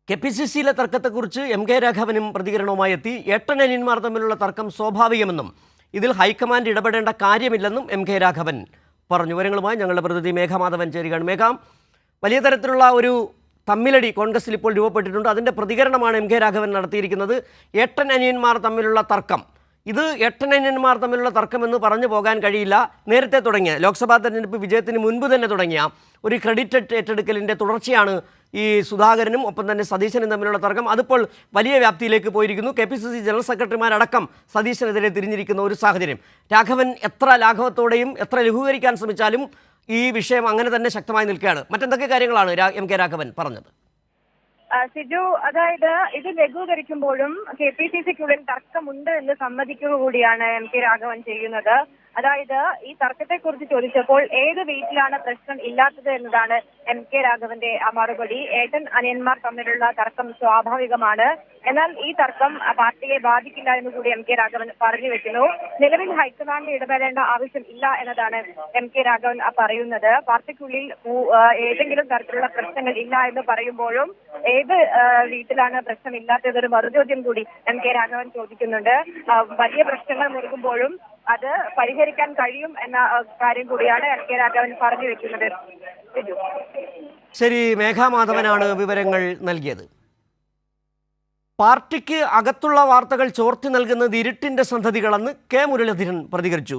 കെ.പി.സി.സിയിലെ തർക്കത്തെക്കുറിച്ച് MK. രാഘവനും പ്രതികരണവുമായി എത്തി. ഏട്ടനനിയന്മാർ തമ്മിലുള്ള തർക്കം സ്വാഭാവികമെന്നും ഇതിൽ ഹൈക്കമാൻഡ് ഇടപെടേണ്ട കാര്യമില്ലെന്നും എം.കെ. രാഘവൻ പറഞ്ഞു. വിവരങ്ങളുമായി ഞങ്ങളുടെ പ്രതിനിധി മേഘമാധവൻ ചേരുകയാണ്. മേഘ, വലിയ തരത്തിലുള്ള ഒരു തമ്മിലടി കോൺഗ്രസിൽ ഇപ്പോൾ രൂപപ്പെട്ടിട്ടുണ്ട്. അതിൻ്റെ പ്രതികരണമാണ് എം.കെ. രാഘവൻ നടത്തിയിരിക്കുന്നത്. ഏട്ടനനിയന്മാർ തമ്മിലുള്ള തർക്കം, ഇത് ഏട്ടനനിയന്മാർ തമ്മിലുള്ള തർക്കമെന്ന് പറഞ്ഞു പോകാൻ കഴിയില്ല. നേരത്തെ തുടങ്ങിയ ലോക്സഭാ തെരഞ്ഞെടുപ്പ് വിജയത്തിന് മുൻപ് തന്നെ തുടങ്ങിയ ഒരു ക്രെഡിറ്റ് ഏറ്റെടുക്കലിൻ്റെ തുടർച്ചയാണ് ഈ സുധാകരനും ഒപ്പം തന്നെ സതീശനും തമ്മിലുള്ള തർക്കം. അതിപ്പോൾ വലിയ വ്യാപ്തിയിലേക്ക് പോയിരിക്കുന്നു. കെ.പി.സി.സി ജനറൽ സെക്രട്ടറിമാരടക്കം സതീശനെതിരെ തിരിഞ്ഞിരിക്കുന്ന ഒരു സാഹചര്യം. രാഘവൻ എത്ര ലാഘവത്തോടെയും എത്ര ലഘൂകരിക്കാൻ ശ്രമിച്ചാലും ഈ വിഷയം അങ്ങനെ തന്നെ ശക്തമായി നിൽക്കുകയാണ്. മറ്റെന്തൊക്കെ കാര്യങ്ങളാണ് എം.കെ. രാഘവൻ പറഞ്ഞത്? സിജു, അതായത് ഇത് ലഘൂകരിക്കുമ്പോഴും കെ.പി.സി.സിക്കുള്ളിൽ തർക്കമുണ്ട് എന്ന് സമ്മതിക്കുക കൂടിയാണ് എം.കെ. രാഘവൻ ചെയ്യുന്നത്. അതായത് ഈ തർക്കത്തെക്കുറിച്ച് ചോദിച്ചപ്പോൾ ഏത് വീട്ടിലാണ് പ്രശ്നം ഇല്ലാത്തത് എന്നതാണ് എം.കെ. രാഘവന്റെ മറുപടി. ഏട്ടൻ അനിയന്മാർ തമ്മിലുള്ള തർക്കം സ്വാഭാവികമാണ്, എന്നാൽ ഈ തർക്കം പാർട്ടിയെ ബാധിക്കില്ല എന്ന് കൂടി എം.കെ. രാഘവൻ പറഞ്ഞു വെക്കുന്നു. നിലവിൽ ഹൈക്കമാൻഡ് ഇടപെടേണ്ട ആവശ്യം ഇല്ല എന്നതാണ് എം.കെ. രാഘവൻ പറയുന്നത്. പാർട്ടിക്കുള്ളിൽ ഏതെങ്കിലും തരത്തിലുള്ള പ്രശ്നങ്ങൾ ഇല്ല എന്ന് പറയുമ്പോഴും ഏത് വീട്ടിലാണ് പ്രശ്നമില്ലാത്തതൊരു മറുചോദ്യം കൂടി എം.കെ. രാഘവൻ ചോദിക്കുന്നുണ്ട്. വലിയ പ്രശ്നങ്ങൾ മുറുകുമ്പോഴും അത് പരിഹരിക്കാൻ കഴിയും എന്ന കാര്യം കൂടിയാണ് എം.കെ. രാഘവൻ പറഞ്ഞു വെക്കുന്നത്. ശരി, മേഘമാധവനാണ് വിവരങ്ങൾ നൽകിയത്. പാർട്ടിക്ക് അകത്തുള്ള വാർത്തകൾ ചോർത്തി നൽകുന്നത് ഇരുട്ടിന്റെ സന്തതികളെന്ന് കെ. മുരളീധരൻ പ്രതികരിച്ചു.